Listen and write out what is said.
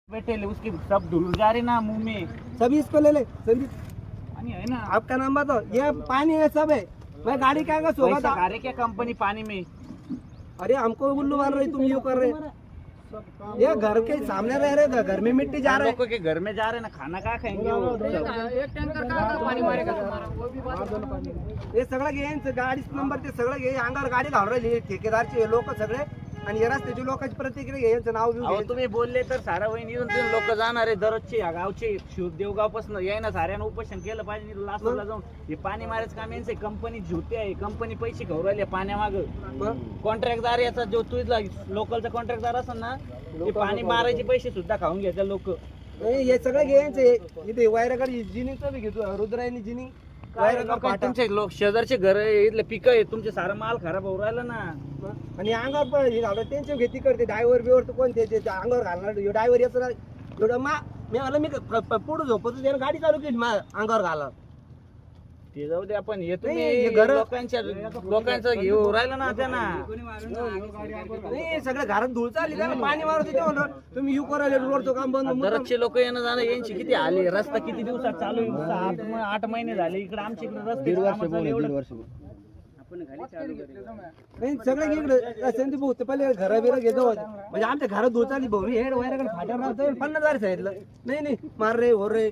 बैठे ले उसकी सब धुल जा रही ना मुंह में। सभी इसको ले सभी। पानी है ना आपका नाम बताओ। ये पानी है सब है। मैं गाड़ी क्या सोगा पैसा खा रहे क्या कंपनी पानी में? अरे हमको उल्लू मार रही, तुम यूँ कर रहे। ये घर के सामने रह रहे, घर में मिट्टी जा रहे। लोगों के घर में जा रहे ना, खाना क्या खाएंगे वो? एक टँकर का पाणी मारेगा तुम्हाला वो भी बात हे सगळं घे, गाडी नंबर ते सगळं घे, अंगावर गाडी घालून राहिली ठेकेदारचे लोक सगळे आणि या रस्त्याची लोकांची प्रतिक्रिया घे, यांचं नाव अहो घेऊन तुम्ही बोलले तर सारा वहिनी तुम्ही लोक जाणार आहे दररोजचे या गावचे देवगाव पासून यायना साऱ्यानं उपोषण केलं पाहिजे. नाही लासूरला जाऊन हे पाणी मारायचं काम यांचे. कंपनी झुटे आहे, कंपनी पैसे घेऊन राहिले पाण्यामाग. कॉन्ट्रॅक्टदार याचा जो तुझा लोकलचा कॉन्ट्रॅक्टदार असेल ना, ते पाणी मारायचे पैसे सुद्धा खाऊन घ्यायचे लोक. हे सगळं घे यांचे. इथे वायराकडे जिनिंगचं बी घेतो, रुद्रायनी जिनिंग तुमचे लोक शेजारचे घर इथले पिकं आहे तुमचे, सारा माल खराब होऊ राहिला ना. आणि अंगावर पण हे घालतो त्यांची घेती करते. ड्रायव्हर बिवर तर कोण ते अंगावर घालणार ड्रायव्हर याचं एवढं मी मला मी पुढे झोपतो त्यानं गाडी चालू केली अंगावर घाला. ते जाऊ दे, आपण येतो हे घर लोकांचं घेऊ राहिलं ना त्यांना. नाही सगळं घरात धूळ चालली, त्याला पाणी मारत होते. तुम्ही यू करायला रोडचं काम बंद. दररोजचे लोक येणं जाणं यांची किती आले. रस्ता किती दिवसात चालू आहे? 8 महिने झाले इकडे आमच्या इकडे रस्ते. नाही सगळं इकडे संदीप भाऊ पहिले घर बिर घेतो. म्हणजे आमच्या घरात धूळ चालली भाऊ, हे वायराकडे फाट्यावर राहतो 50,000 सांगितलं. नाही मार रे हो रे.